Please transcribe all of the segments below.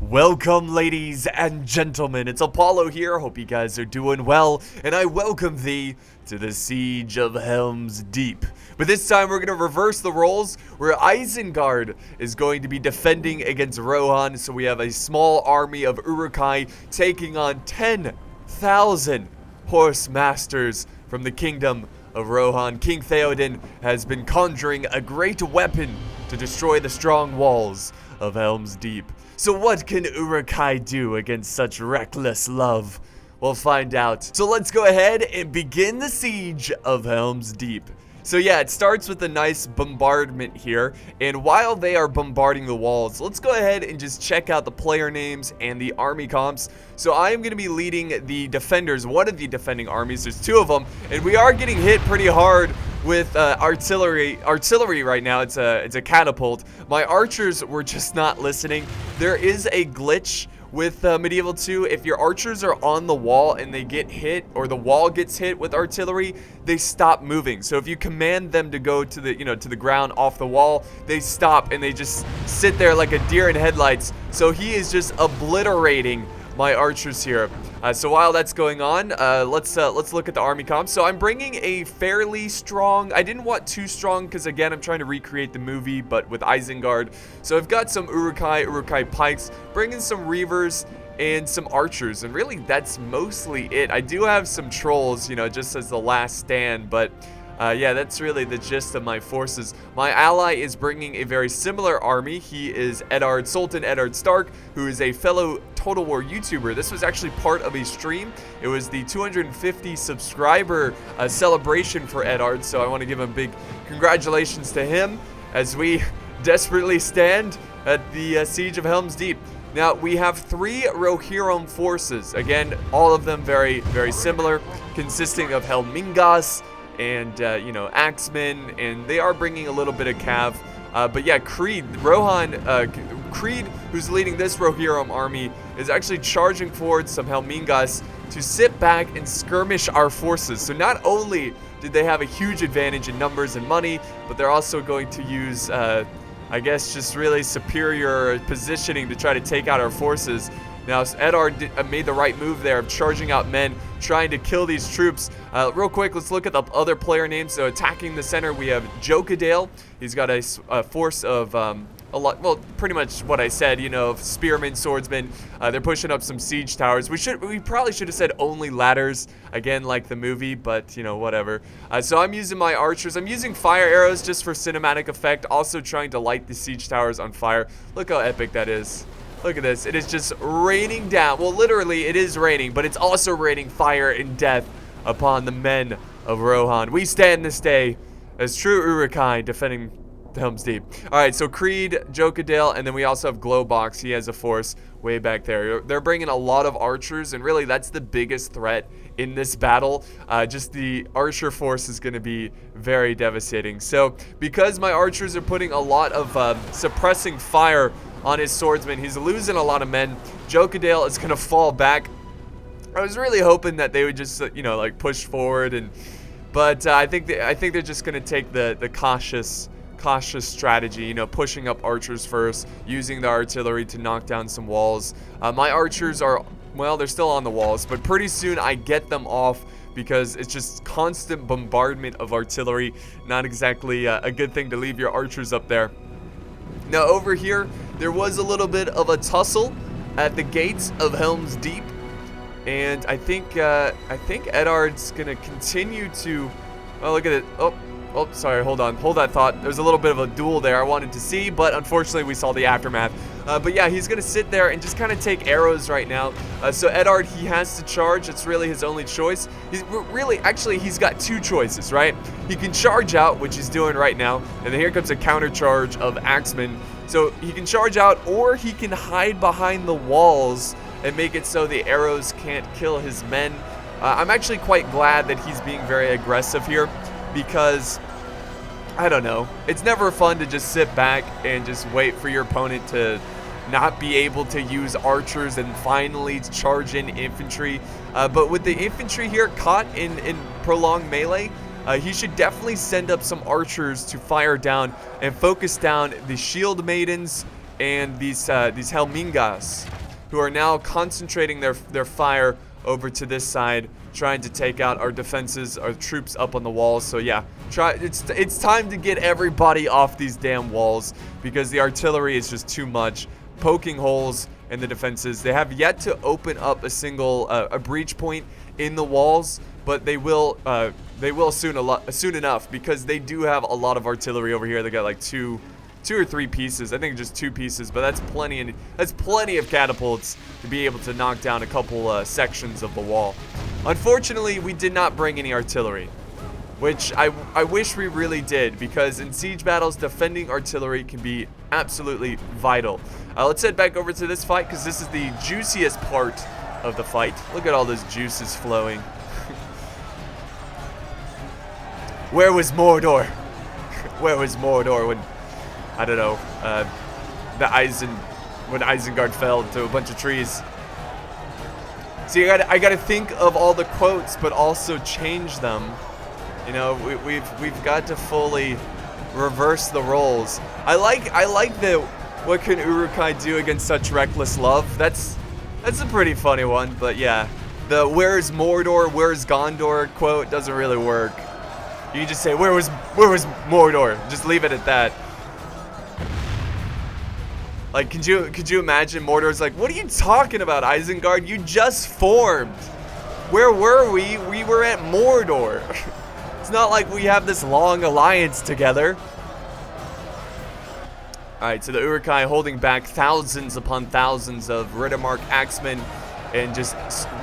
Welcome, ladies and gentlemen. It's Apollo here. Hope you guys are doing well, and I welcome thee to the Siege of Helm's Deep. But this time we're going to reverse the roles, where Isengard is going to be defending against Rohan. So we have a small army of Uruk-hai taking on 10,000 horse masters from the kingdom of Rohan. King Theoden has been conjuring a great weapon to destroy the strong walls of Helm's Deep. So what can Uruk-hai do against such reckless love? We'll find out. So let's go ahead and begin the siege of Helm's Deep. So yeah, it starts with a nice bombardment here, and while they are bombarding the walls, let's go ahead and just check out the player names and the army comps. So I am going to be leading the defenders, one of the defending armies. There's two of them, and we are getting hit pretty hard with artillery right now. It's a catapult. My archers were just not listening. There is a glitch with Medieval 2. If your archers are on the wall and they get hit, or the wall gets hit with artillery, they stop moving. So if you command them to go to the to the ground off the wall, they stop and they just sit there like a deer in headlights. So he is just obliterating my archers here. So while that's going on, let's look at the army comp. So I'm bringing a fairly strong. I didn't want too strong because again I'm trying to recreate the movie, but with Isengard. So I've got some Uruk-hai pikes, bringing some reavers and some archers, and really that's mostly it. I do have some trolls, just as the last stand, but yeah, that's really the gist of my forces. My ally is bringing a very similar army. He is Sultan Eddard Stark, who is a fellow Total War YouTuber. This was actually part of a stream. It was the 250 subscriber celebration for Eddard, so I want to give a big congratulations to him as we desperately stand at the Siege of Helm's Deep. Now, we have 3 Rohirrim forces. Again, all of them very, very similar, consisting of Helmingas and axemen, and they are bringing a little bit of cav. But yeah, Creed, who's leading this Rohirrim army, is actually charging forward some Helmingas to sit back and skirmish our forces. So not only did they have a huge advantage in numbers and money, but they're also going to use, I guess, just really superior positioning to try to take out our forces. Now, Eddard made the right move there of charging out men, trying to kill these troops. Real quick, let's look at the other player names. So attacking the center, we have Jokadale. He's got a force of well, pretty much what I said, spearmen, swordsmen. They're pushing up some siege towers. We probably should have said only ladders, again, like the movie, but, whatever. So I'm using my archers. I'm using fire arrows just for cinematic effect, also trying to light the siege towers on fire. Look how epic that is. Look at this. It is just raining down. Well, literally, it is raining, but it's also raining fire and death upon the men of Rohan. We stand this day as true Uruk-hai defending Helm's Deep. All right, so Creed, Jokadale, and then we also have Glowbox. He has a force way back there. They're bringing a lot of archers, and really that's the biggest threat in this battle. Just the archer force is going to be very devastating. So because my archers are putting a lot of suppressing fire on his swordsman, he's losing a lot of men. Jokadale is going to fall back. I was really hoping that they would just, like push forward, but I think they're just going to take the cautious strategy, pushing up archers first, using the artillery to knock down some walls. My archers are, well, they're still on the walls, but pretty soon I get them off because it's just constant bombardment of artillery. Not exactly a good thing to leave your archers up there. Now over here, there was a little bit of a tussle at the gates of Helm's Deep, and I think Eddard's gonna continue to. Oh, look at it! Oh, sorry. Hold on. Hold that thought. There's a little bit of a duel there I wanted to see, but unfortunately we saw the aftermath. But yeah, he's gonna sit there and just kind of take arrows right now. So Eddard, he has to charge. It's really his only choice. He's got 2 choices, right? He can charge out, which he's doing right now, and then here comes a counter charge of axemen. So he can charge out, or he can hide behind the walls and make it so the arrows can't kill his men. I'm actually quite glad that he's being very aggressive here, because I don't know, it's never fun to just sit back and just wait for your opponent to not be able to use archers and finally charge in infantry. But with the infantry here caught in prolonged melee, he should definitely send up some archers to fire down and focus down the shield maidens and these Helmingas. who are now concentrating their fire over to this side, trying to take out our defenses, our troops up on the walls. So yeah, it's time to get everybody off these damn walls, because the artillery is just too much, poking holes in the defenses. They have yet to open up a single a breach point in the walls, but they will soon enough, because they do have a lot of artillery over here. They got like two or three pieces. I think just 2 pieces, but that's plenty. And that's plenty of catapults to be able to knock down a couple sections of the wall. Unfortunately, we did not bring any artillery, which I wish we really did, because in siege battles, defending artillery can be absolutely vital. Let's head back over to this fight, because this is the juiciest part of the fight. Look at all those juices flowing. Where was Mordor? Where was Mordor when, I don't know, when Isengard fell into a bunch of trees? See, I gotta think of all the quotes, but also change them. You know, we've got to fully reverse the roles. I like the what can Uruk-hai do against such reckless love? That's a pretty funny one, but yeah, the where's Mordor, where's Gondor quote doesn't really work. You can just say where was Mordor? Just leave it at that. Like, could you imagine Mordor's like, what are you talking about, Isengard? You just formed. Where were we? We were at Mordor. It's not like we have this long alliance together. Alright, so the Uruk-hai holding back thousands upon thousands of Riddermark axemen and just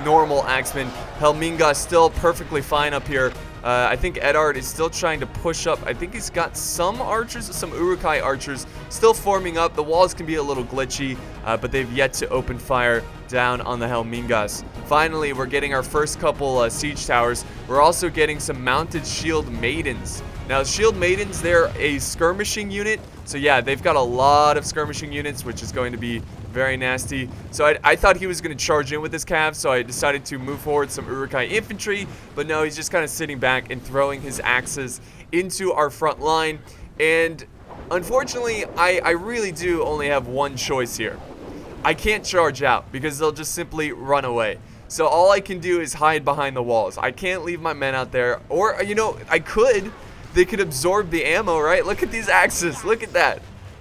normal axemen. Helminga still perfectly fine up here. I think Eddard is still trying to push up. I think he's got some archers, some Uruk-hai archers still forming up. The walls can be a little glitchy, but they've yet to open fire down on the Helmingas. Finally, we're getting our first couple siege towers. We're also getting some mounted shield maidens. Now, shield maidens, they're a skirmishing unit. So yeah, they've got a lot of skirmishing units, which is going to be very nasty. So I thought he was going to charge in with his calves, so I decided to move forward some Uruk-hai infantry. But no, he's just kind of sitting back and throwing his axes into our front line. And unfortunately, I really do only have one choice here. I can't charge out because they'll just simply run away. So all I can do is hide behind the walls. I can't leave my men out there. Or, you know, I could. They could absorb the ammo, right? Look at these axes. Look at that.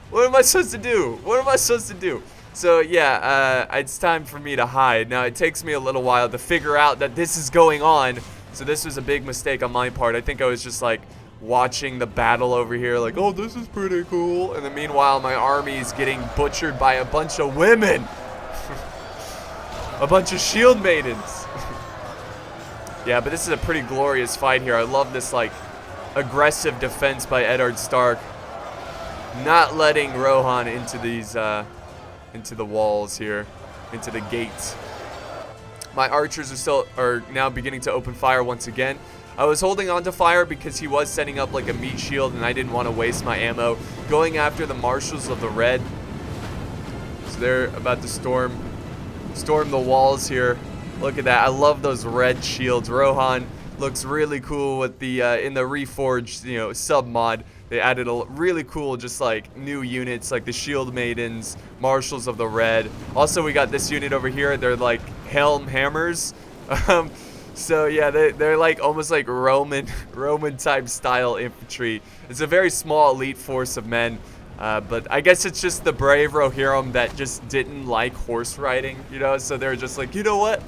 What am I supposed to do? What am I supposed to do? So yeah, it's time for me to hide. Now, it takes me a little while to figure out that this is going on. So this was a big mistake on my part. I think I was just like watching the battle over here like, oh, this is pretty cool. And then meanwhile, my army is getting butchered by a bunch of women. A bunch of shield maidens. Yeah, but this is a pretty glorious fight here. I love this like aggressive defense by Eddard Stark. Not letting Rohan into these into the walls here, into the gates. My archers are now beginning to open fire once again. I was holding on to fire because he was setting up like a meat shield and I didn't want to waste my ammo going after the marshals of the red. So they're about to storm the walls here. Look at that. I love those red shields. Rohan looks really cool with the in the Reforged, you know, sub mod. They added a really cool, just like new units, like the Shield Maidens, Marshals of the Red. Also, we got this unit over here. They're like Helm Hammers. So yeah, they're like almost like Roman type style infantry. It's a very small elite force of men. But I guess it's just the brave Rohirrim that just didn't like horse riding, you know. So they're just like, you know what?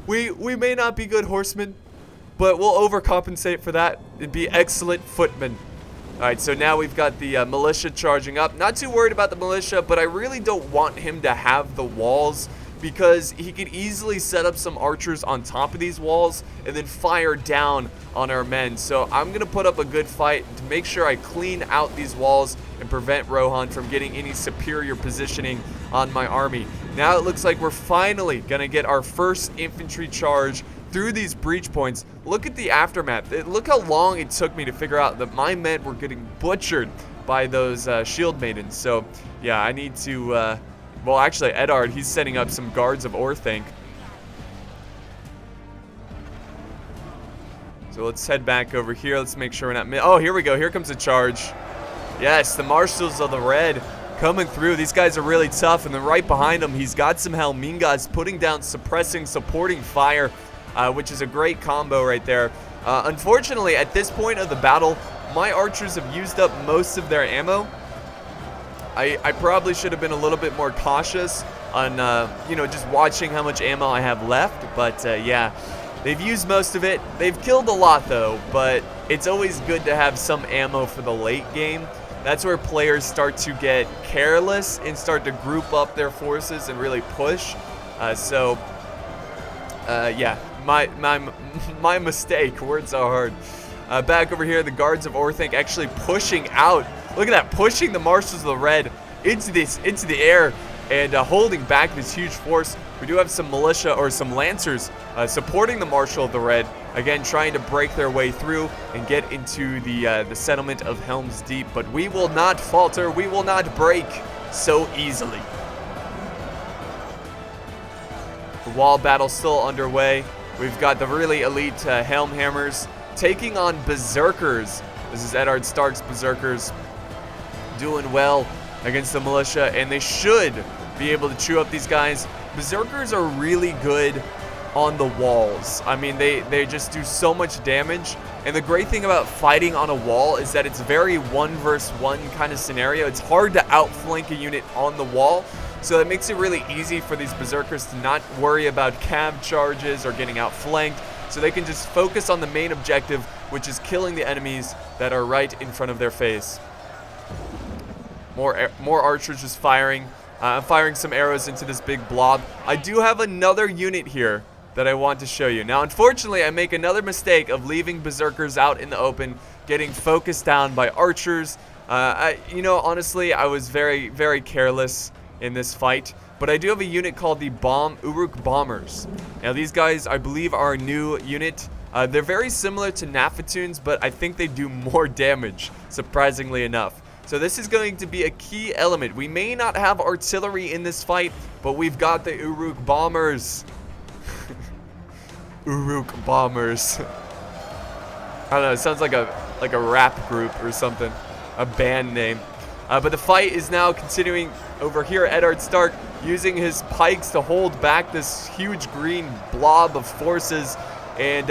We may not be good horsemen, but we'll overcompensate for that. It'd be excellent footmen. Alright, so now we've got the militia charging up. Not too worried about the militia, but I really don't want him to have the walls because he could easily set up some archers on top of these walls and then fire down on our men. So I'm going to put up a good fight to make sure I clean out these walls and prevent Rohan from getting any superior positioning on my army. Now it looks like we're finally going to get our first infantry charge through these breach points. Look at the aftermath. Look how long it took me to figure out that my men were getting butchered by those shield maidens. So yeah, I need to well, actually Eddard, he's setting up some guards of Orthanc. So let's head back over here. Let's make sure we're not oh, here we go. Here comes a charge. Yes, the Marshals of the Red coming through. These guys are really tough, and then right behind him, he's got some Helmingas putting down suppressing, supporting fire, which is a great combo right there. Unfortunately, at this point of the battle, my archers have used up most of their ammo. I probably should have been a little bit more cautious on, you know, just watching how much ammo I have left. But, yeah, they've used most of it. They've killed a lot, though, but it's always good to have some ammo for the late game. That's where players start to get careless and start to group up their forces and really push. Yeah, my mistake. Words are hard. Back over here, the guards of Orthanc actually pushing out. Look at that, pushing the Marshals of the Red into the air and holding back this huge force. We do have some militia or some lancers supporting the Marshal of the Red. Again, trying to break their way through and get into the settlement of Helms Deep. But we will not falter. We will not break so easily. The wall battle still underway. We've got the really elite Helm Hammers taking on Berserkers. This is Eddard Stark's Berserkers doing well against the militia, and they should be able to chew up these guys. Berserkers are really good on the walls. I mean, they just do so much damage, and the great thing about fighting on a wall is that it's very 1 versus 1 kind of scenario. It's hard to outflank a unit on the wall, so it makes it really easy for these Berserkers to not worry about cav charges or getting outflanked, so they can just focus on the main objective, which is killing the enemies that are right in front of their face. More archers just firing. I'm firing some arrows into this big blob. I do have another unit here that I want to show you. Now, unfortunately, I make another mistake of leaving Berserkers out in the open, getting focused down by archers. You know, honestly, I was very, very careless in this fight. But I do have a unit called the Uruk Bombers. Now, these guys, I believe, are a new unit. They're very similar to Nafatoons, but I think they do more damage, surprisingly enough. So this is going to be a key element. We may not have artillery in this fight, but we've got the Uruk Bombers. Uruk Bombers. I don't know, it sounds like a rap group or something. A band name. But the fight is now continuing over here. Eddard Stark using his pikes to hold back this huge green blob of forces. And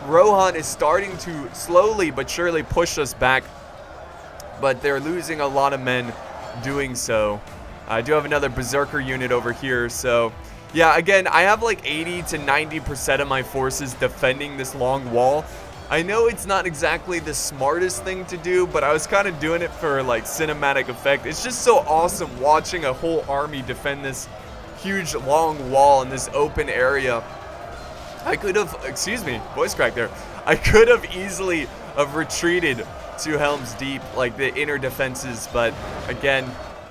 Rohan is starting to slowly but surely push us back. But they're losing a lot of men doing so. I do have another Berserker unit over here. So, yeah, again, I have like 80 to 90% of my forces defending this long wall. I know it's not exactly the smartest thing to do, but I was kind of doing it for like cinematic effect. It's just so awesome watching a whole army defend this huge long wall in this open area. I could have, excuse me, voice crack there. I could have easily have retreated to Helms Deep, like the inner defenses, but again,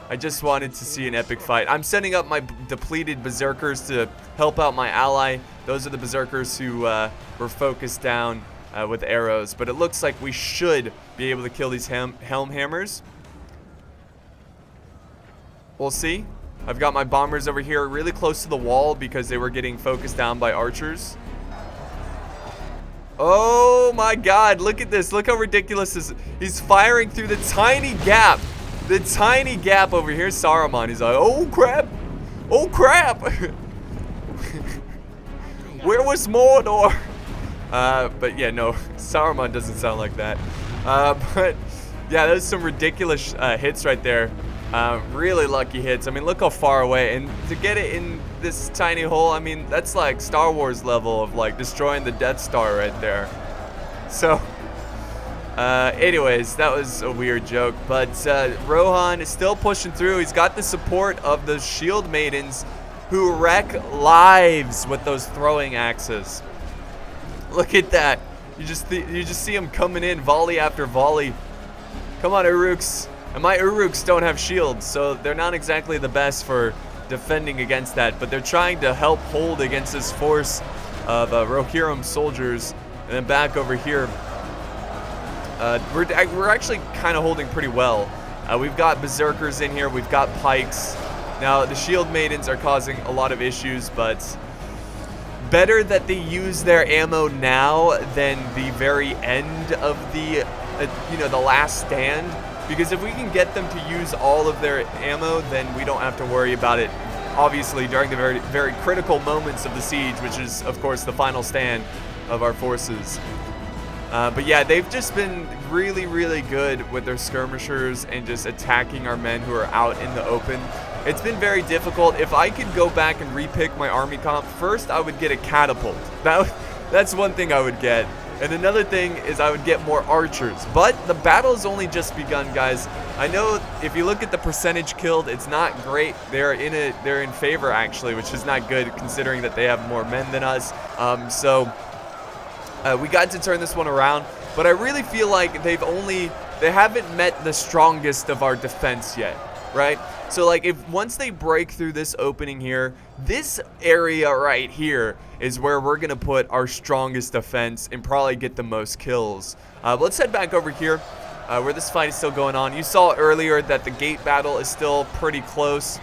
I just wanted to see an epic fight. I'm setting up my depleted Berserkers to help out my ally. Those are the Berserkers who were focused down with arrows, but it looks like we should be able to kill these Helm Hammers. We'll see. I've got my bombers over here really close to the wall because they were getting focused down by archers. Oh my god, look at this. Look how ridiculous this is. He's firing through the tiny gap. The tiny gap over here. Saruman, he's like, oh crap. Oh crap. Where was Mordor? But yeah, no, Saruman doesn't sound like that. But yeah, there's some ridiculous hits right there. Really lucky hits. I mean, look how far away, and to get it in this tiny hole, I mean, that's like Star Wars level of like destroying the Death Star right there. So anyways, that was a weird joke, but Rohan is still pushing through. He's got the support of the Shield Maidens who wreck lives with those throwing axes. Look at that. You just see them coming in volley after volley. Come on, Uruks. And my Uruks don't have shields, so they're not exactly the best for defending against that, but they're trying to help hold against this force of Rohirrim soldiers. And then back over here, we're actually kind of holding pretty well. We've got Berserkers in here, we've got pikes. Now, the Shield Maidens are causing a lot of issues, but better that they use their ammo now than the very end of the, you know, the last stand. because if we can get them to use all of their ammo, then we don't have to worry about it, obviously, during the very critical moments of the siege, which is, of course, the final stand of our forces. But yeah, they've just been really, really good with their skirmishers and just attacking our men who are out in the open. It's been very difficult. If I could go back and repick my army comp, first I would get a catapult. That's one thing I would get. And another thing is I would get more archers. But the battle has only just begun, guys. I know if you look at the percentage killed, it's not great. They're in favor, actually, which is not good considering that they have more men than us. We got to turn this one around, but I really feel like they haven't met the strongest of our defense yet, right? So like once they break through this opening here, this area right here is where we're gonna put our strongest defense and probably get the most kills. Let's head back over here where this fight is still going on. You saw earlier that the gate battle is still pretty close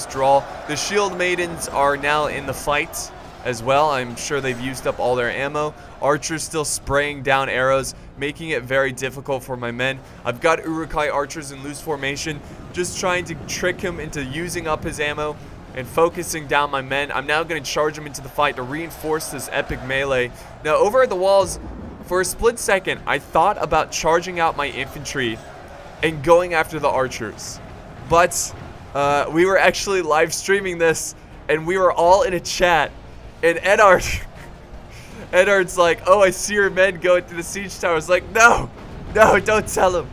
draw. The shield maidens are now in the fight as well. I'm sure they've used up all their ammo. Archers still spraying down arrows, making it very difficult for my men. I've got Uruk-hai archers in loose formation, just trying to trick him into using up his ammo and focusing down my men. I'm now going to charge him into the fight to reinforce this epic melee. Now, over at the walls, for a split second, I thought about charging out my infantry and going after the archers. But we were actually live streaming this, and we were all in a chat. And Eddard's like, oh, I see your men going to the siege tower. I was like, no, don't tell him.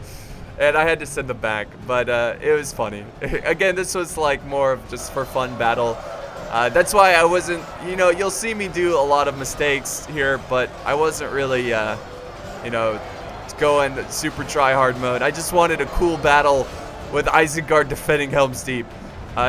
And I had to send them back, but it was funny. Again, this was like more of just for fun battle. That's why I wasn't, you'll see me do a lot of mistakes here, but I wasn't really, going super try-hard mode. I just wanted a cool battle with Isengard defending Helm's Deep.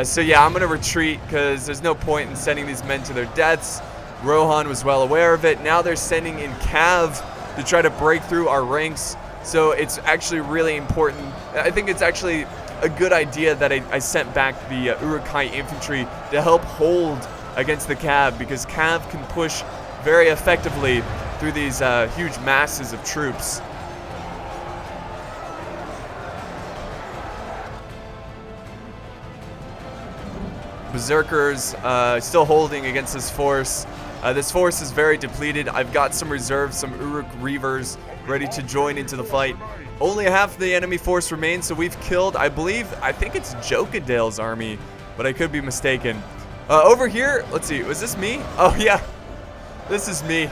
So yeah, I'm going to retreat because there's no point in sending these men to their deaths. Rohan was well aware of it. Now they're sending in Cav to try to break through our ranks. So it's actually really important. I think it's actually a good idea that I sent back the Uruk-hai infantry to help hold against the Cav, because Cav can push very effectively through these huge masses of troops. Berserkers still holding against this force. This force is very depleted. I've got some reserves, some Uruk Reavers ready to join into the fight. Only half the enemy force remains, so we've killed, I think it's Jokadale's army, but I could be mistaken. Over here, let's see, was this me? Oh yeah, this is me.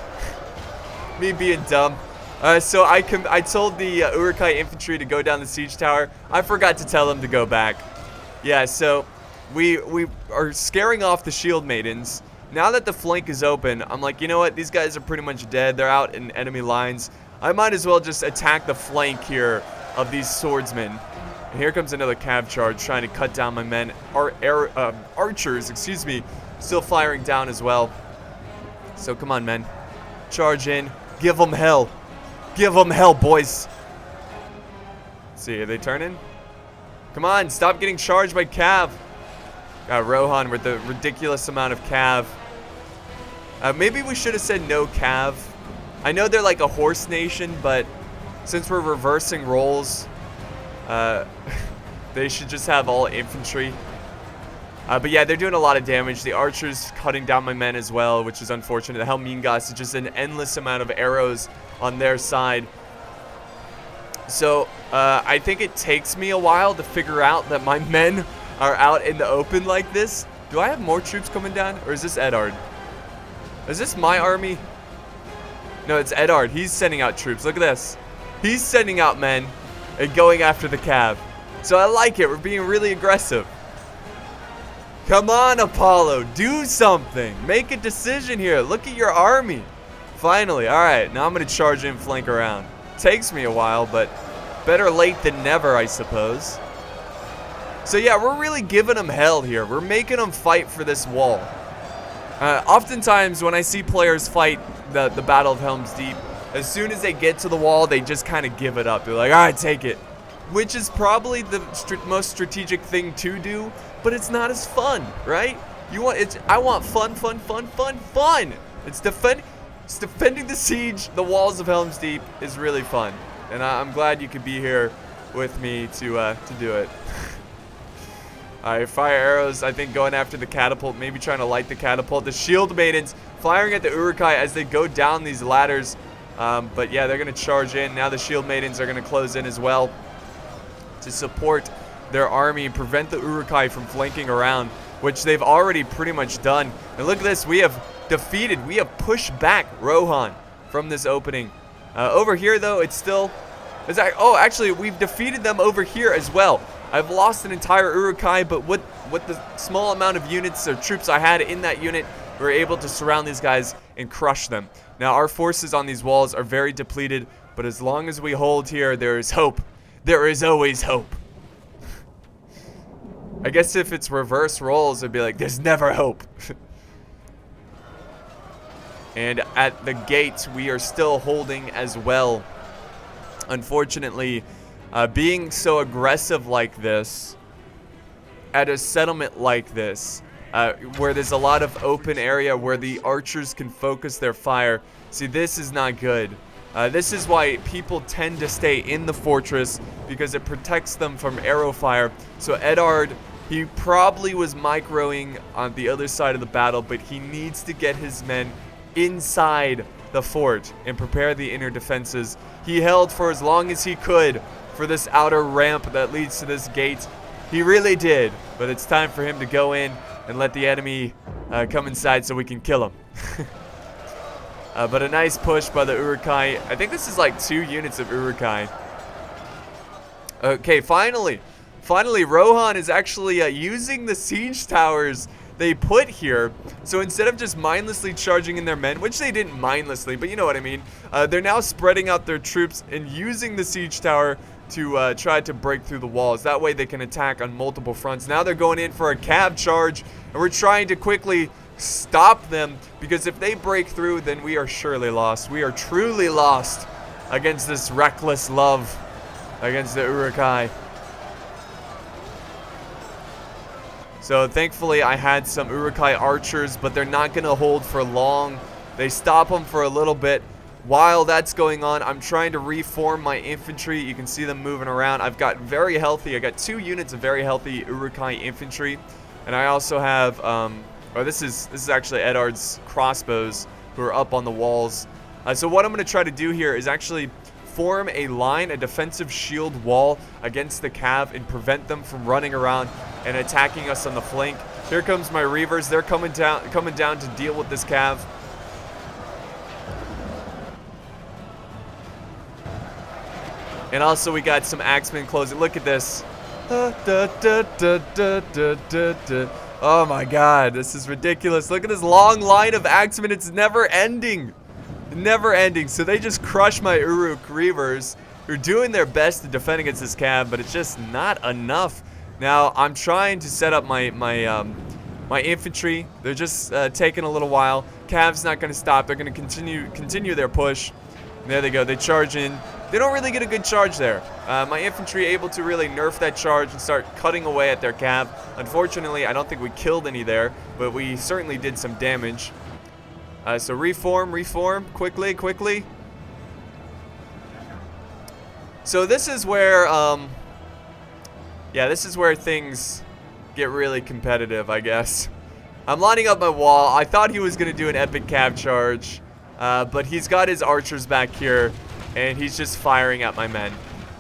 Me being dumb. So I told the Uruk-hai infantry to go down the siege tower. I forgot to tell them to go back. Yeah, so we are scaring off the shield maidens. Now that the flank is open, I'm like, you know what? These guys are pretty much dead. They're out in enemy lines. I might as well just attack the flank here of these swordsmen. And here comes another cav charge trying to cut down my men. Archers, excuse me, still firing down as well. So come on, men. Charge in. Give them hell. Give them hell, boys. Let's see, are they turning? Come on, stop getting charged by cav. Got Rohan with the ridiculous amount of cav. Maybe we should have said no cav. I know they're like a horse nation, but since we're reversing roles, they should just have all infantry. But yeah, they're doing a lot of damage. The archers cutting down my men as well, which is unfortunate. The Helmingas is just an endless amount of arrows on their side. So I think it takes me a while to figure out that my men are out in the open like this. Do I have more troops coming down, or is this Eddard? Is this my army? No, it's Eddard. He's sending out troops. Look at this. He's sending out men and going after the cav. So I like it. We're being really aggressive. Come on, Apollo. Do something. Make a decision here. Look at your army. Finally. All right. Now I'm going to charge in, flank around. Takes me a while, but better late than never, I suppose. So yeah, we're really giving them hell here. We're making them fight for this wall. Oftentimes when I see players fight the Battle of Helm's Deep, as soon as they get to the wall, they just kind of give it up. They're like, all right, take it. Which is probably the most strategic thing to do, but it's not as fun, right? I want fun, fun, fun, fun, fun. It's defending the siege. The walls of Helm's Deep is really fun. and I'm glad you could be here with me to do it. Alright, fire arrows, I think, going after the catapult, maybe trying to light the catapult. The shield maidens firing at the Uruk-hai as they go down these ladders. But yeah, they're going to charge in. Now the shield maidens are going to close in as well to support their army and prevent the Uruk-hai from flanking around, which they've already pretty much done. And look at this, we have pushed back Rohan from this opening. Over here, though, actually, we've defeated them over here as well. I've lost an entire Uruk-hai, but with the small amount of units or troops I had in that unit, we were able to surround these guys and crush them. Now, our forces on these walls are very depleted, but as long as we hold here, there is hope. There is always hope. I guess if it's reverse roles, it'd be like, there's never hope. And at the gate, we are still holding as well. Unfortunately, being so aggressive like this, at a settlement like this, where there's a lot of open area where the archers can focus their fire, see, this is not good. This is why people tend to stay in the fortress, because it protects them from arrow fire. So Eddard, he probably was microing on the other side of the battle, but he needs to get his men inside the fort and prepare the inner defenses. He held for as long as he could for this outer ramp that leads to this gate. He really did, but it's time for him to go in and let the enemy come inside so we can kill him. But a nice push by the Uruk-hai. I think this is like 2 units of Uruk-hai. Okay, finally, Rohan is actually using the siege towers they put here. So instead of just mindlessly charging in their men, which they didn't mindlessly, but you know what I mean, they're now spreading out their troops and using the siege tower to try to break through the walls. That way they can attack on multiple fronts. Now they're going in for a cav charge, and we're trying to quickly stop them, because if they break through, then we are surely lost. We are truly lost against this reckless love against the Uruk-hai. So thankfully I had some Uruk-hai archers, but they're not going to hold for long. They stop them for a little bit. While that's going on, I'm trying to reform my infantry. You can see them moving around. I've got very healthy, I got 2 units of very healthy Uruk-hai infantry. And I also have, this is actually Eddard's crossbows who are up on the walls. So what I'm going to try to do here is actually form a line, a defensive shield wall against the cav and prevent them from running around and attacking us on the flank. Here comes my reavers. They're coming down to deal with this cav. And also we got some axemen closing. Look at this. Oh my god, this is ridiculous. Look at this long line of axemen. It's never ending. Never ending. So they just crush my Uruk reavers, who are doing their best to defend against this cav, but it's just not enough. Now I'm trying to set up my infantry. They're just taking a little while. Cav's not going to stop. They're going to continue their push. And there they go. They charge in. They don't really get a good charge there. My infantry able to really nerf that charge and start cutting away at their cav. Unfortunately, I don't think we killed any there, but we certainly did some damage. So reform, quickly. So this is where, this is where things get really competitive, I guess. I'm lining up my wall. I thought he was going to do an epic cav charge, but he's got his archers back here, and he's just firing at my men.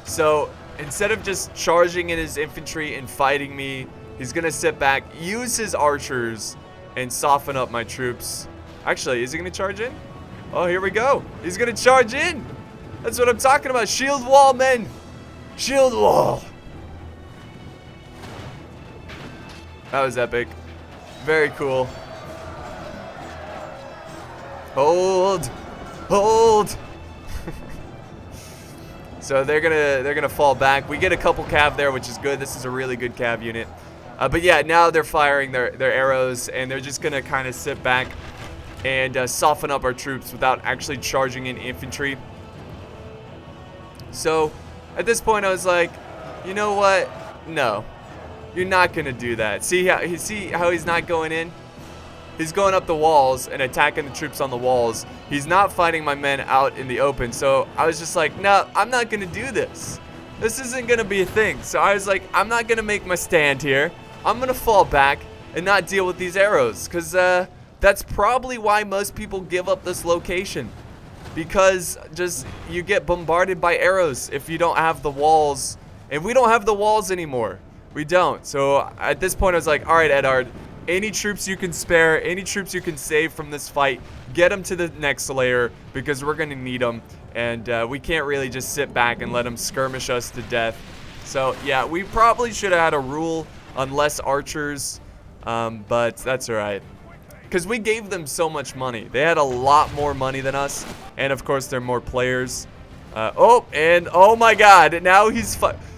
So instead of just charging in his infantry and fighting me, he's going to sit back, use his archers, and soften up my troops. Actually, is he going to charge in? Oh, here we go. He's going to charge in. That's what I'm talking about. Shield wall, men. Shield wall. That was epic. Very cool. Hold. So they're gonna fall back. We get a couple cav there, which is good. This is a really good cav unit. But yeah, now they're firing their arrows, and they're just gonna kind of sit back and soften up our troops without actually charging in infantry. So at this point, I was like, you know what? No, you're not gonna do that. See how he's not going in? he's going up the walls and attacking the troops on the walls. He's not fighting my men out in the open. So I was just like, no, I'm not going to do this. This isn't going to be a thing. So I was like, I'm not going to make my stand here. I'm going to fall back and not deal with these arrows. Because that's probably why most people give up this location. Because just you get bombarded by arrows if you don't have the walls. And we don't have the walls anymore. We don't. So at this point I was like, all right, Edard, any troops you can spare, any troops you can save from this fight, get them to the next layer because we're going to need them. And we can't really just sit back and let them skirmish us to death. So yeah, we probably should have had a rule on less archers, but that's all right. Because we gave them so much money. They had a lot more money than us. And of course, they're more players. Oh my god. Now he's...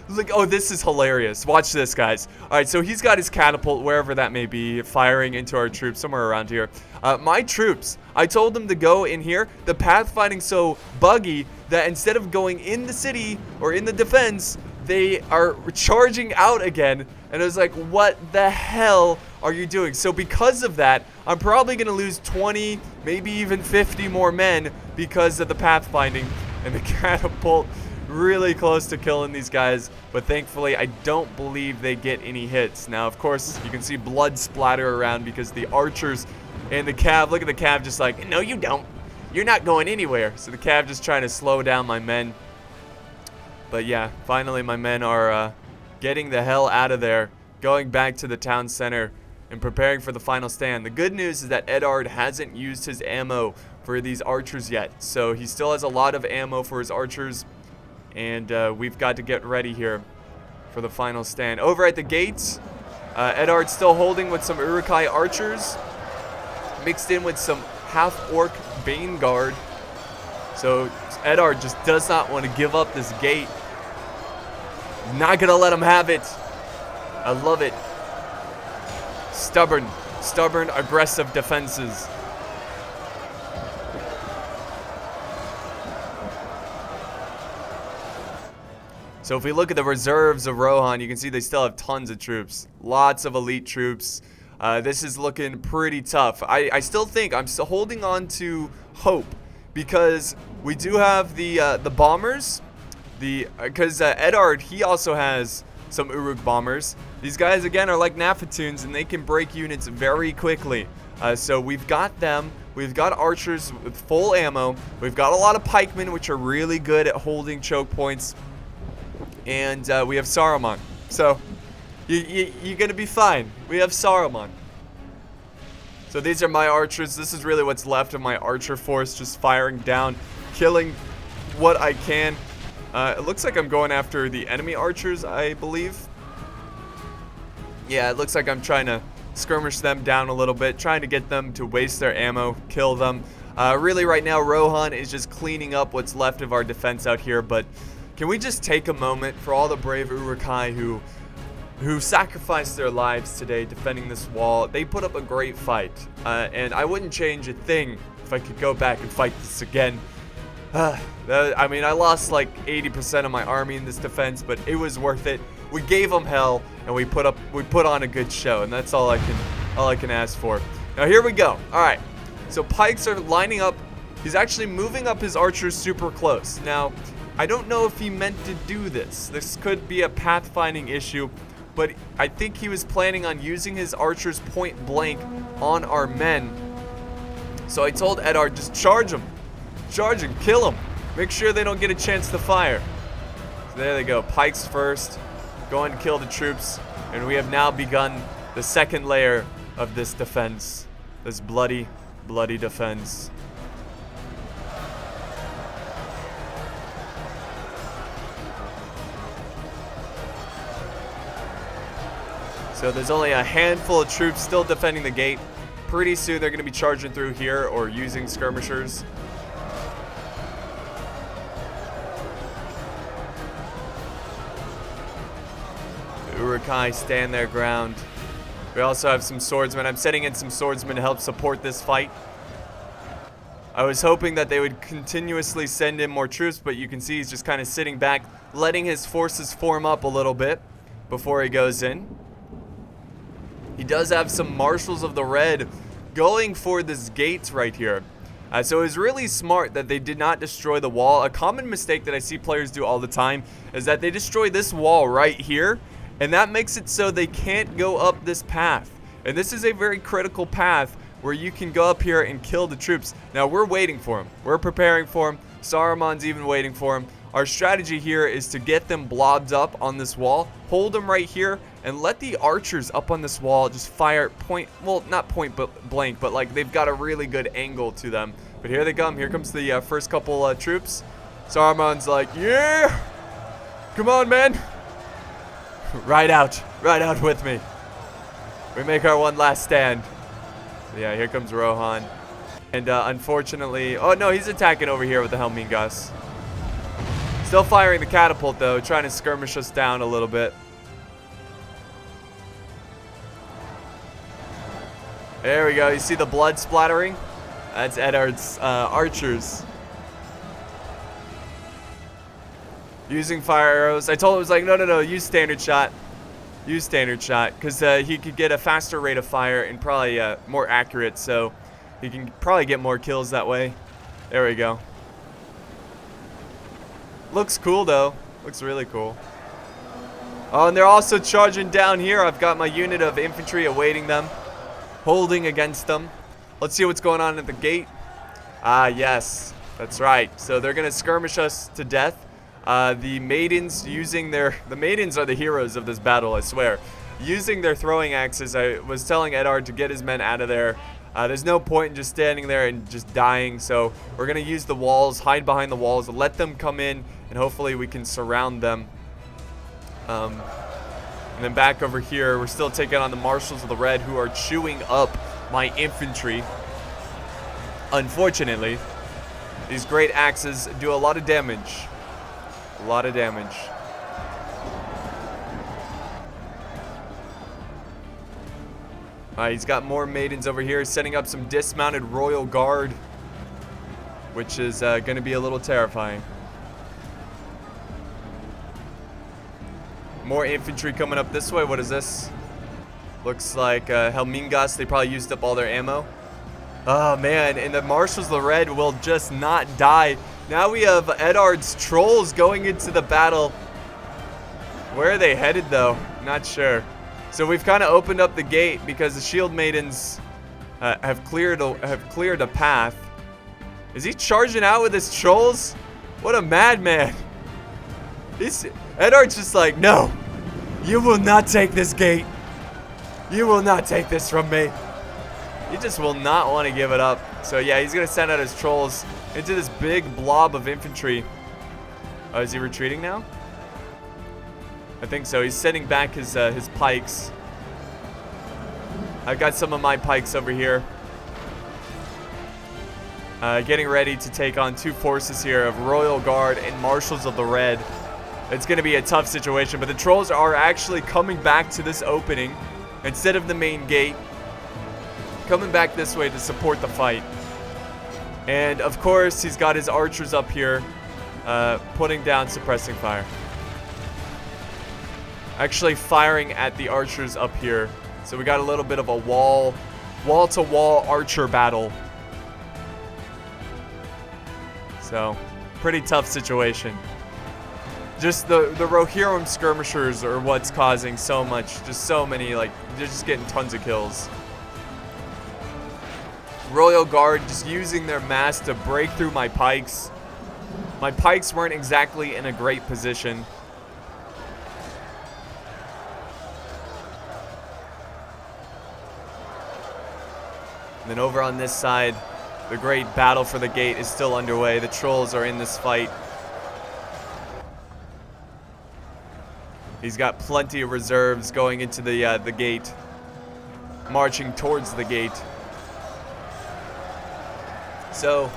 Like, oh, this is hilarious. Watch this, guys. All right, so he's got his catapult, wherever that may be, firing into our troops, somewhere around here. My troops, I told them to go in here. The pathfinding's so buggy that instead of going in the city or in the defense, they are charging out again. And I was like, what the hell are you doing? So because of that, I'm probably going to lose 20, maybe even 50 more men because of the pathfinding and the catapult. Really close to killing these guys, but thankfully I don't believe they get any hits. Now, of course, you can see blood splatter around because the archers and the cav, look at the cav just like, no, you don't. You're not going anywhere. So the cav just trying to slow down my men. But yeah, finally my men are getting the hell out of there, going back to the town center and preparing for the final stand. The good news is that Edard hasn't used his ammo for these archers yet. So he still has a lot of ammo for his archers. And we've got to get ready here for the final stand. Over at the gates, Edard's still holding with some Urukai archers, mixed in with some half-orc Bane Guard. So Edard just does not want to give up this gate. He's not going to let him have it. I love it. Stubborn, aggressive defenses. So if we look at the reserves of Rohan, you can see they still have tons of troops. Lots of elite troops. This is looking pretty tough. I still think I'm still holding on to hope because we do have the bombers. Because Edard, he also has some Uruk bombers. These guys, again, are like Nafatoons, and they can break units very quickly. So we've got them. We've got archers with full ammo. We've got a lot of pikemen, which are really good at holding choke points. And we have Saruman. So you're going to be fine. We have Saruman. So these are my archers. This is really what's left of my archer force, just firing down, killing what I can. It looks like I'm going after the enemy archers, I believe. Yeah, it looks like I'm trying to skirmish them down a little bit, trying to get them to waste their ammo, kill them. Really, right now, Rohan is just cleaning up what's left of our defense out here, but can we just take a moment for all the brave Urukai who sacrificed their lives today defending this wall? They put up a great fight, and I wouldn't change a thing if I could go back and fight this again. I mean, I lost like 80% of my army in this defense, but it was worth it. We gave them hell, and we put on a good show, and that's all I can ask for. Now here we go. All right, so pikes are lining up. He's actually moving up his archers super close. Now, I don't know if he meant to do this. This could be a pathfinding issue, but I think he was planning on using his archers point blank on our men. So I told Edard, just charge them. Charge them, kill them. Make sure they don't get a chance to fire. So there they go, pikes first, going to kill the troops, and we have now begun the second layer of this defense, this bloody, bloody defense. So there's only a handful of troops still defending the gate. Pretty soon they're going to be charging through here or using skirmishers. The Urukai stand their ground. We also have some swordsmen. I'm setting in some swordsmen to help support this fight. I was hoping that they would continuously send in more troops, but you can see he's just kind of sitting back, letting his forces form up a little bit before he goes in. He does have some Marshals of the Red going for this gate right here. So it was really smart that they did not destroy the wall. A common mistake that I see players do all the time is that they destroy this wall right here, and that makes it so they can't go up this path. And this is a very critical path where you can go up here and kill the troops. Now, we're waiting for him. We're preparing for him. Saruman's even waiting for him. Our strategy here is to get them blobbed up on this wall, hold them right here, and let the archers up on this wall just fire not point blank, but like they've got a really good angle to them. But here they come. Here comes the first couple troops. Saruman's like, yeah, come on, man. Ride out with me. We make our one last stand. So yeah, here comes Rohan. And unfortunately, oh no, he's attacking over here with the Helmingas. Still firing the catapult though, trying to skirmish us down a little bit. There we go. You see the blood splattering? That's Eddard's archers. Using fire arrows. I told him, it was like, no, use standard shot. Use standard shot, because he could get a faster rate of fire and probably more accurate, so he can probably get more kills that way. There we go. Looks cool though. Looks really cool. Oh, and they're also charging down here. I've got my unit of infantry awaiting them, holding against them. Let's see what's going on at the gate. Ah, yes, that's right. So they're gonna skirmish us to death. The maidens the maidens are the heroes of this battle, I swear. Using their throwing axes, I was telling Eddard to get his men out of there. There's no point in just standing there and just dying, so we're gonna use the walls, hide behind the walls, let them come in, and hopefully we can surround them. And then back over here, we're still taking on the Marshals of the Red, who are chewing up my infantry. Unfortunately, these great axes do a lot of damage. A lot of damage. He's got more maidens over here, setting up some dismounted royal guard, which is going to be a little terrifying. More infantry coming up this way. What is this? Looks like Helmingas. They probably used up all their ammo. Oh, man. And the Marshals of the Red will just not die. Now we have Eddard's trolls going into the battle. Where are they headed, though? Not sure. So we've kind of opened up the gate because the shield maidens have cleared a path. Is he charging out with his trolls? What a madman. Eddard's just like, no, you will not take this gate. You will not take this from me. He just will not want to give it up. So yeah, he's going to send out his trolls into this big blob of infantry. Oh, is he retreating now? I think so. He's sending back his pikes. I've got some of my pikes over here. Getting ready to take on two forces here of Royal Guard and Marshals of the Red. It's going to be a tough situation, but the trolls are actually coming back to this opening instead of the main gate. Coming back this way to support the fight. And of course, he's got his archers up here, putting down suppressing fire. Actually firing at the archers up here. So we got a little bit of a wall-to-wall archer battle. So, pretty tough situation. Just the Rohirrim skirmishers are what's causing so much, just so many, like, they're just getting tons of kills. Royal Guard just using their mass to break through my pikes. My pikes weren't exactly in a great position. And then over on this side, the great battle for the gate is still underway. The trolls are in this fight. He's got plenty of reserves going into the gate, marching towards the gate. So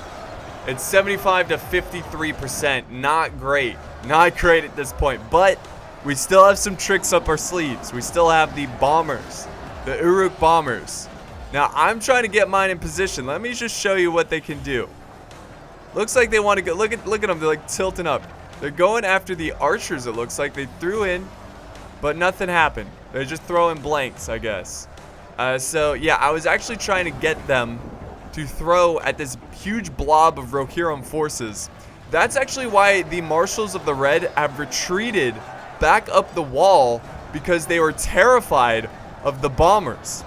it's 75 to 53%. Not great. Not great at this point. But we still have some tricks up our sleeves. We still have the bombers, the Uruk bombers. Now I'm trying to get mine in position. Let me just show you what they can do. Looks like they want to go. Look at them. They're like tilting up. They're going after the archers. It looks like they threw in, but nothing happened. They're just throwing blanks, I guess. So yeah, I was actually trying to get them to throw at this huge blob of Rohirrim forces. That's actually why the Marshals of the Red have retreated back up the wall, because they were terrified of the bombers.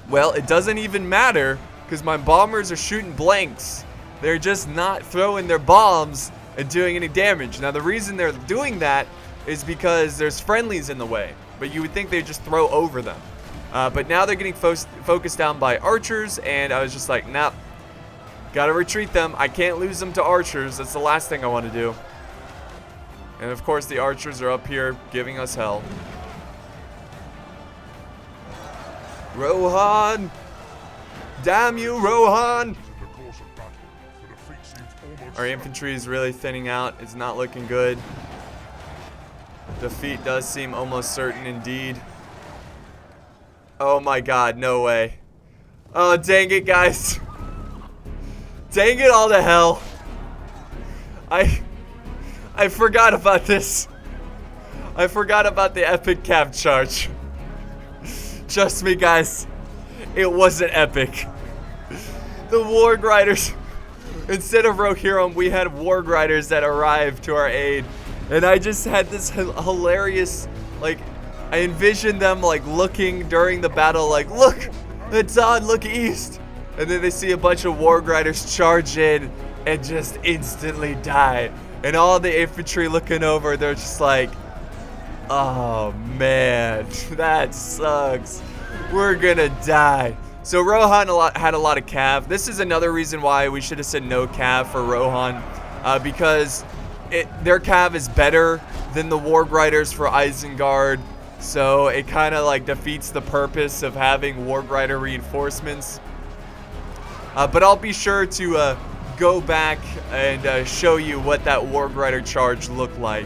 Well, it doesn't even matter, because my bombers are shooting blanks. They're just not throwing their bombs and doing any damage. Now, the reason they're doing that is because there's friendlies in the way, but you would think they'd just throw over them. But now they're getting focused down by archers, and I was just like, nah, gotta retreat them. I can't lose them to archers. That's the last thing I want to do. And of course, the archers are up here giving us hell. Rohan! Damn you, Rohan! Our infantry is really thinning out. It's not looking good. Defeat does seem almost certain indeed. Oh my god, no way. Oh, dang it, guys. Dang it all to hell. I forgot about this. I forgot about the epic cav charge. Trust me, guys. It wasn't epic. The Warg Riders, instead of Rohirrim, we had Warg Riders that arrived to our aid. And I just had this hilarious, like, I envisioned them, like, looking during the battle, like, look, it's on, look east. And then they see a bunch of Warg Riders charge in and just instantly die. And all the infantry looking over, they're just like, oh man, that sucks. We're gonna die. So Rohan had a lot of cav. This is another reason why we should have said no cav for Rohan, because their cav is better than the Warg Riders for Isengard. So it kind of like defeats the purpose of having Warg Rider reinforcements. But I'll be sure to go back and show you what that Warg Rider charge looked like.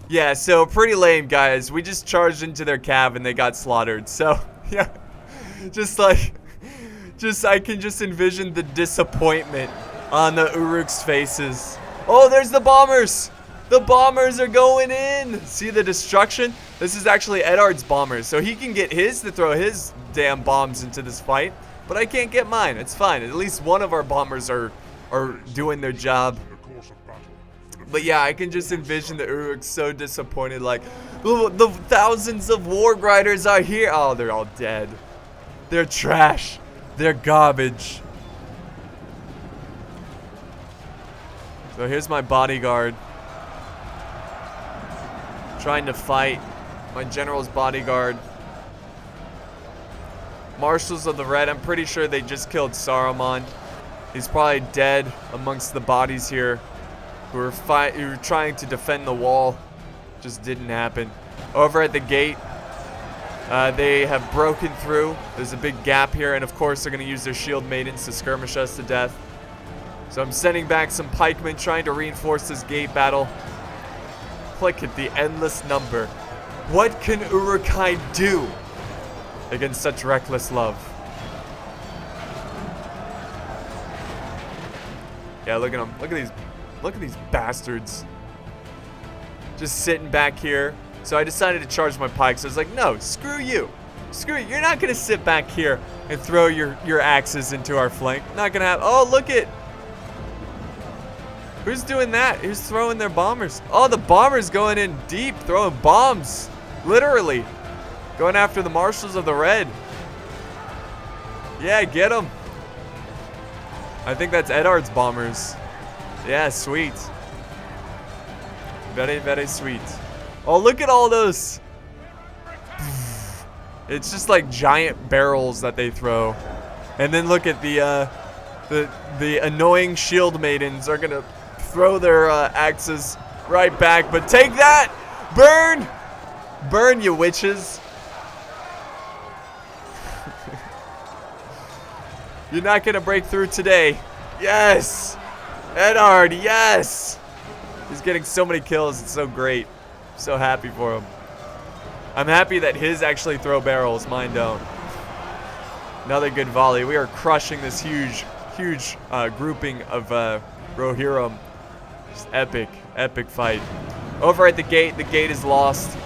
Yeah, so pretty lame, guys. We just charged into their cav and they got slaughtered. So, yeah, I can just envision the disappointment on the Uruk's faces. Oh, there's the bombers. The bombers are going in. See the destruction? This is actually Eddard's bombers. So he can get his to throw his damn bombs into this fight. But I can't get mine. It's fine. At least one of our bombers are doing their job. But yeah, I can just envision the Uruk so disappointed, like, the thousands of Warg Riders are here. Oh, they're all dead. They're trash. They're garbage. So here's my bodyguard. Trying to fight my general's bodyguard. Marshals of the Red, I'm pretty sure they just killed Saruman. He's probably dead amongst the bodies here. Who were trying to defend the wall. Just didn't happen. Over at the gate, they have broken through. There's a big gap here, and of course they're going to use their shield maidens to skirmish us to death. So I'm sending back some pikemen trying to reinforce this gate battle. Look at the endless number. What can Uruk-hai do against such reckless love? Yeah, look at them. Look at these bastards. Just sitting back here. So I decided to charge my pikes. I was like, no, screw you. Screw it. You're not going to sit back here and throw your axes into our flank. Not going to happen. Oh, look it. Who's doing that? Who's throwing their bombers? Oh, the bombers going in deep, throwing bombs. Literally. Going after the marshals of the red. Yeah, get them. I think that's Eddard's bombers. Yeah, sweet. Very, very sweet. Oh, look at all those. It's just like giant barrels that they throw. And then look at the annoying shield maidens are gonna throw their axes right back. But take that! Burn! Burn, you witches. You're not gonna break through today. Yes! Eddard, yes! He's getting so many kills, it's so great. I'm so happy for him. I'm happy that his actually throw barrels, mine don't. Another good volley. We are crushing this huge grouping of Rohirrim. Just epic fight. Over at the gate is lost.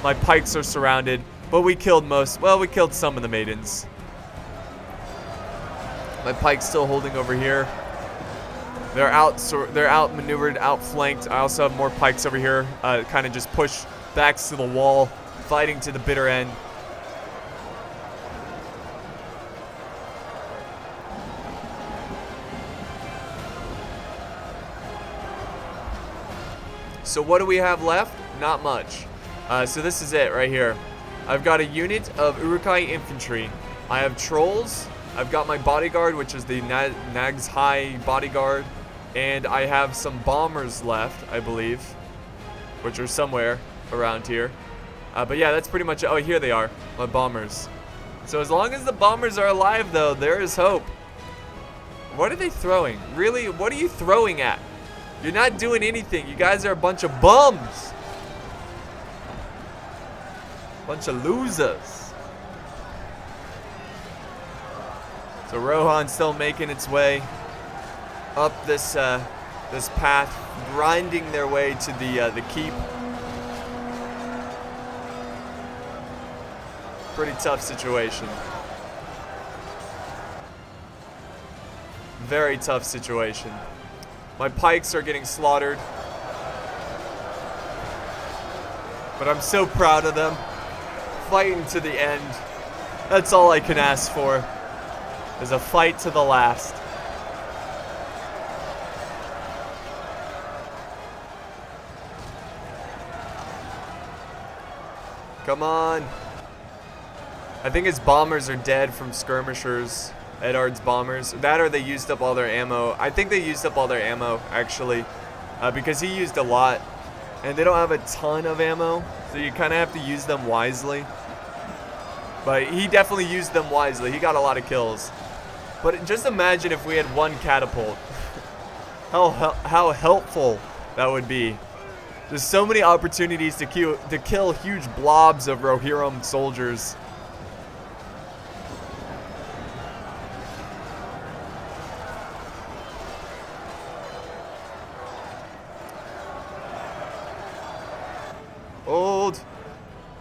My pikes are surrounded, but we killed we killed some of the maidens. My pike's still holding over here. They're outmaneuvered, outflanked. I also have more pikes over here, kind of just push backs to the wall, fighting to the bitter end. So what do we have left? Not much. So this is it right here. I've got a unit of Urukai infantry. I have trolls. I've got my bodyguard, which is the Nag's High bodyguard. And I have some bombers left, I believe, which are somewhere around here. But yeah, that's pretty much it. Oh, here they are, my bombers. So as long as the bombers are alive, though, there is hope. What are they throwing? Really, what are you throwing at? You're not doing anything. You guys are a bunch of bums. Bunch of losers. So Rohan's still making its way up this this path, grinding their way to the keep. Pretty tough situation. Very tough situation. My pikes are getting slaughtered, but I'm so proud of them. Fighting to the end. That's all I can ask for, is a fight to the last. Come on. I think his bombers are dead from skirmishers. Eddard's bombers. That or they used up all their ammo. I think they used up all their ammo, actually. Because he used a lot. And they don't have a ton of ammo. So you kind of have to use them wisely. But he definitely used them wisely. He got a lot of kills. But just imagine if we had one catapult. How helpful that would be. There's so many opportunities to kill huge blobs of Rohirrim soldiers.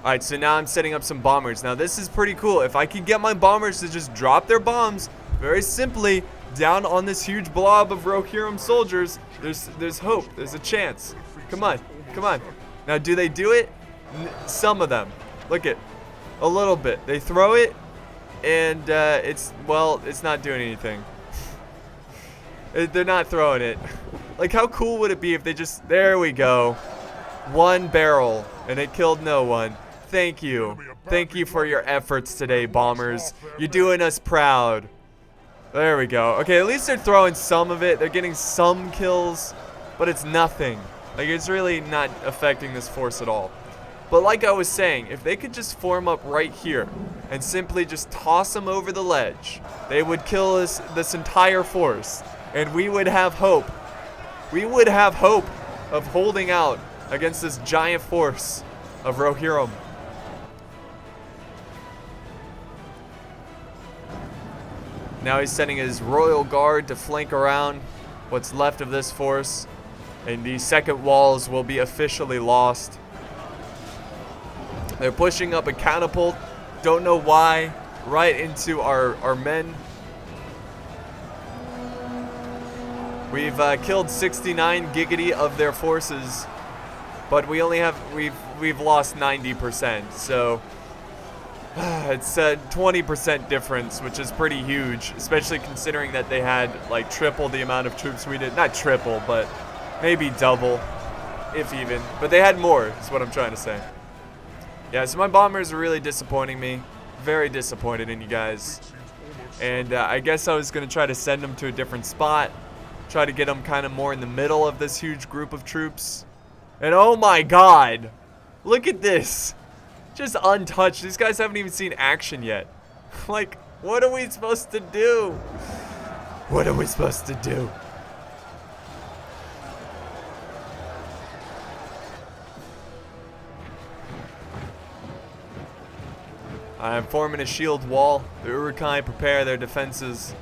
Alright, so now I'm setting up some bombers. Now this is pretty cool. If I can get my bombers to just drop their bombs very simply down on this huge blob of Rohirrim soldiers, there's hope. There's a chance. Come on. Come on. Now do they do it? Some of them. Look at a little bit. They throw it and it's not doing anything. They're not throwing it. Like, how cool would it be if they just, there we go. One barrel and it killed no one. Thank you. Thank you for your efforts today, bombers. You're doing us proud. There we go. Okay, at least they're throwing some of it. They're getting some kills, but it's nothing. Like, it's really not affecting this force at all. But like I was saying, if they could just form up right here and simply just toss them over the ledge, they would kill this entire force, and we would have hope. We would have hope of holding out against this giant force of Rohirrim. Now he's sending his royal guard to flank around what's left of this force, and the second walls will be officially lost. They're pushing up a catapult Don't know why. Right into our men. We've killed 69 giggity of their forces, but we only have we've lost 90%. So it's a 20% difference, which is pretty huge, especially considering that they had like triple the amount of troops we did. Not triple, but maybe double, if even. But they had more, is what I'm trying to say. Yeah, so my bombers are really disappointing me. Very disappointed in you guys. And I guess I was going to try to send them to a different spot. Try to get them kind of more in the middle of this huge group of troops. And oh my god. Look at this. Just untouched. These guys haven't even seen action yet. Like, what are we supposed to do? What are we supposed to do? I'm forming a shield wall. The Urukai prepare their defenses.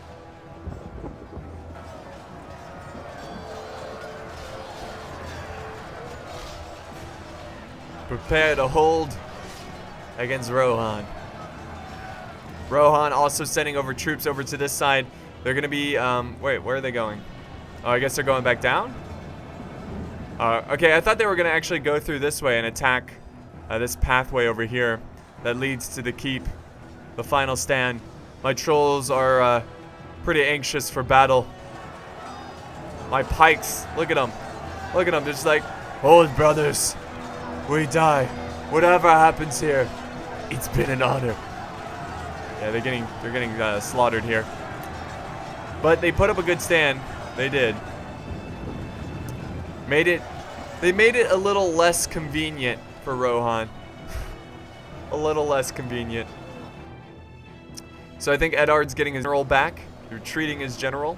Prepare to hold against Rohan. Rohan also sending over troops over to this side. They're going to be, wait, where are they going? Oh, I guess they're going back down? Okay, I thought they were going to actually go through this way and attack this pathway over here that leads to the keep, the final stand. My trolls are pretty anxious for battle. My pikes, look at them. Look at them, just like, hold brothers. We die. Whatever happens here, it's been an honor. Yeah, they're getting slaughtered here. But they put up a good stand. They did. They made it a little less convenient for Rohan. A little less convenient. So I think Eddard's getting his general back, retreating his general.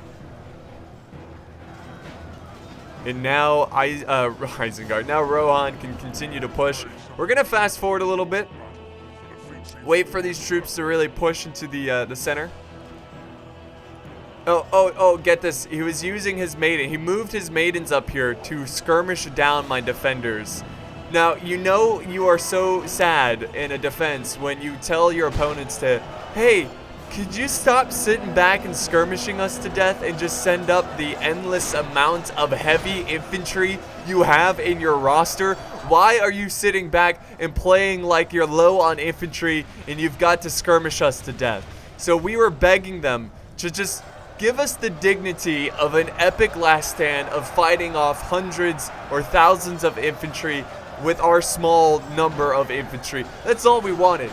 And now ISENGARD. Now Rohan can continue to push. We're gonna fast forward a little bit. Wait for these troops to really push into the center. Oh, get this. He was using his maiden. He moved his maidens up here to skirmish down my defenders. Now, you know you are so sad in a defense when you tell your opponents to, hey, could you stop sitting back and skirmishing us to death and just send up the endless amount of heavy infantry you have in your roster? Why are you sitting back and playing like you're low on infantry and you've got to skirmish us to death? So we were begging them to just give us the dignity of an epic last stand of fighting off hundreds or thousands of infantry with our small number of infantry. That's all we wanted.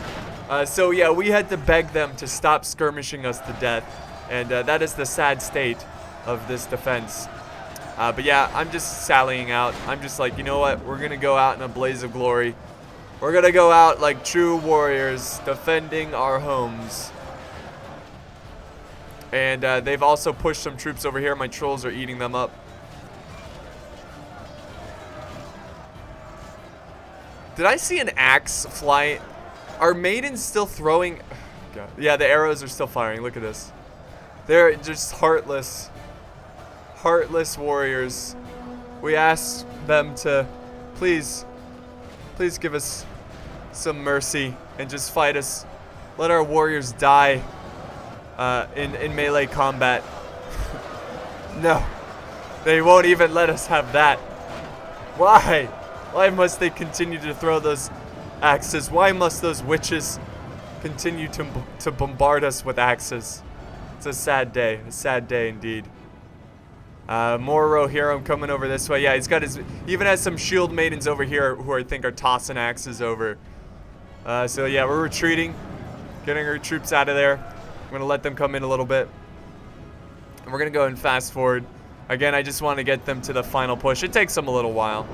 So yeah, we had to beg them to stop skirmishing us to death. And that is the sad state of this defense. But yeah, I'm just sallying out. I'm just like, you know what? We're going to go out in a blaze of glory. We're going to go out like true warriors defending our homes. And they've also pushed some troops over here. My trolls are eating them up. Did I see an axe fly? Are maidens still throwing? Oh, God. Yeah, the arrows are still firing. Look at this. They're just heartless. Heartless warriors. We ask them to please give us some mercy and just fight us. Let our warriors die in melee combat. No. They won't even let us have that. Why? Why must they continue to throw those axes? Why must those witches continue to bombard us with axes? It's a sad day indeed. More Rohirrim coming over this way. Yeah, he even has some shield maidens over here who I think are tossing axes over. So yeah, we're retreating, getting our troops out of there. I'm gonna let them come in a little bit, and we're gonna go and fast forward. Again, I just want to get them to the final push. It takes them a little while.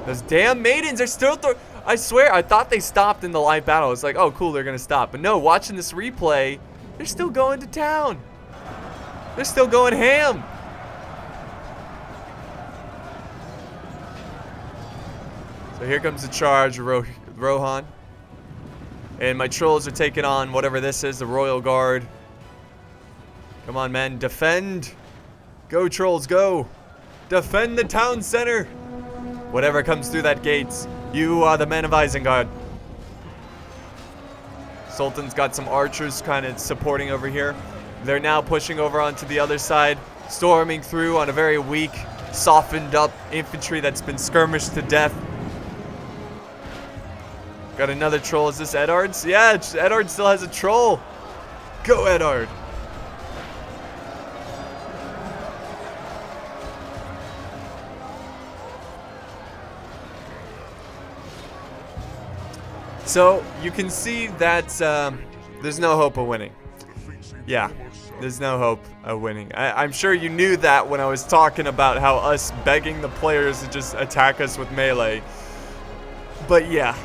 Those damn maidens are still I swear, I thought they stopped in the live battle. It's like, oh, cool, they're going to stop. But no, watching this replay, they're still going to town. They're still going ham. So here comes the charge, Rohan. And my trolls are taking on whatever this is, the Royal Guard. Come on, men, defend. Go, trolls, go. Defend the town center. Whatever comes through that gate, you are the men of Isengard. Sultan's got some archers kind of supporting over here. They're now pushing over onto the other side, storming through on a very weak, softened up infantry that's been skirmished to death. Got another troll. Is this Eddard's? Yeah, Eddard still has a troll. Go, Eddard. So, you can see that there's no hope of winning. Yeah, there's no hope of winning. I'm sure you knew that when I was talking about how us begging the players to just attack us with melee. But yeah,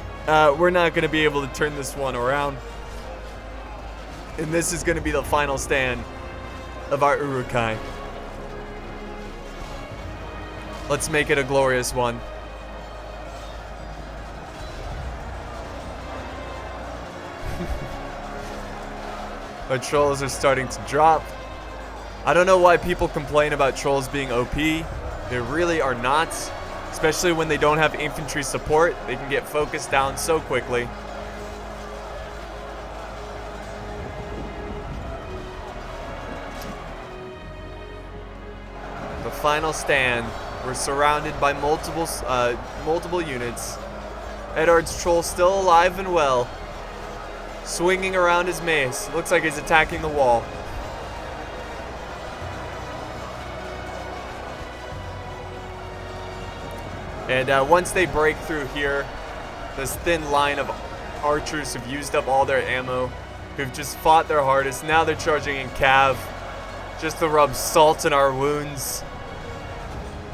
we're not going to be able to turn this one around. And this is going to be the final stand of our Uruk-hai. Let's make it a glorious one. Our trolls are starting to drop. I don't know why people complain about trolls being OP. They really are not. Especially when they don't have infantry support. They can get focused down so quickly. The final stand. We're surrounded by multiple units. Eddard's troll still alive and well. Swinging around his mace. Looks like he's attacking the wall. And once they break through here, this thin line of archers have used up all their ammo, who've just fought their hardest. Now they're charging in cav, just to rub salt in our wounds.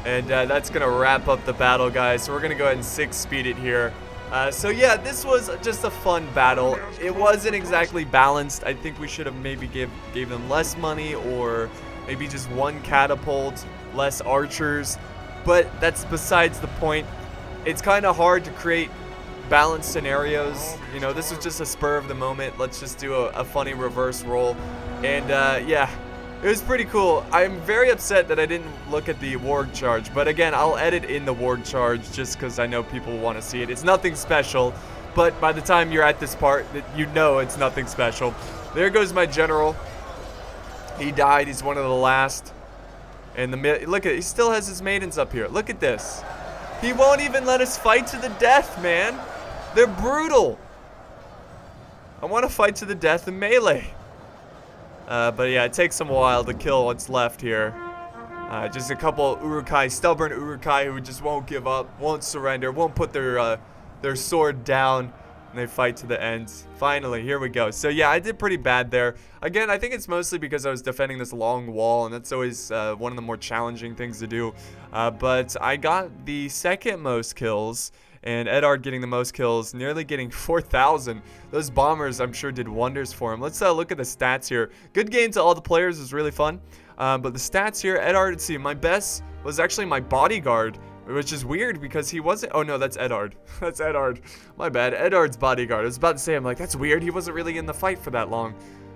And that's going to wrap up the battle, guys. So we're going to go ahead and 6-speed it here. So yeah, this was just a fun battle. It wasn't exactly balanced. I think we should have maybe gave them less money, or maybe just one catapult, less archers. But that's besides the point. It's kind of hard to create balanced scenarios. You know, this was just a spur of the moment. Let's just do a funny reverse roll. And yeah, it was pretty cool. I'm very upset that I didn't look at the warg charge. But again, I'll edit in the warg charge just because I know people want to see it. It's nothing special. But by the time you're at this part, you know it's nothing special. There goes my general. He died. He's one of the last. And look at, he still has his maidens up here. Look at this. He won't even let us fight to the death, man. They're brutal. I want to fight to the death in melee. But yeah, it takes them a while to kill what's left here. Just a couple Uruk-hai, stubborn Uruk-hai who just won't give up, won't surrender, won't put their sword down. And they fight to the end. Finally, here we go. So yeah, I did pretty bad there. Again, I think it's mostly because I was defending this long wall, and that's always one of the more challenging things to do. But I got the second most kills, and Eddard getting the most kills, nearly getting 4,000. Those bombers, I'm sure, did wonders for him. Let's look at the stats here. Good game to all the players. It was really fun. But the stats here, Eddard, let's see, my best was actually my bodyguard, which is weird because he wasn't. Oh no, that's Eddard. That's Eddard. My bad. Eddard's bodyguard. I was about to say, I'm like, that's weird. He wasn't really in the fight for that long.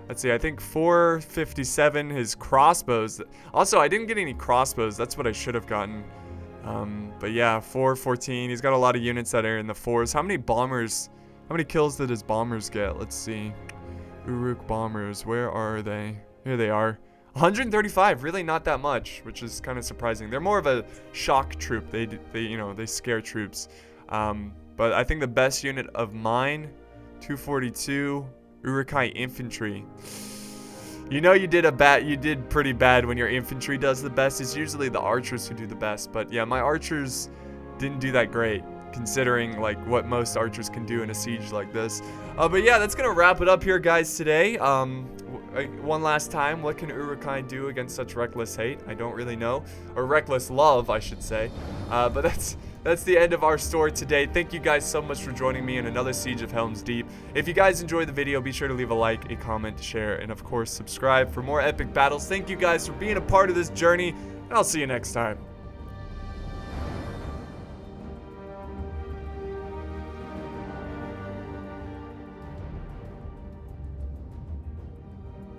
Let's see. I think 457. His crossbows. Also, I didn't get any crossbows. That's what I should have gotten. But yeah, 414. He's got a lot of units that are in the 4s. How many bombers? How many kills did his bombers get? Let's see. Uruk bombers. Where are they? Here they are. 135, really not that much, which is kind of surprising. They're more of a shock troop. They you know, they scare troops. But I think the best unit of mine, 242, Uruk-hai infantry. You know you did pretty bad when your infantry does the best. It's usually the archers who do the best. But yeah, my archers didn't do that great, considering like what most archers can do in a siege like this. But yeah, that's gonna wrap it up here, guys, today. One last time, what can Uruk-hai do against such reckless hate? I don't really know. Or reckless love, I should say. But that's the end of our story today. Thank you guys so much for joining me in another Siege of Helm's Deep. If you guys enjoyed the video, be sure to leave a like, a comment, share, and of course, subscribe for more epic battles. Thank you guys for being a part of this journey, and I'll see you next time.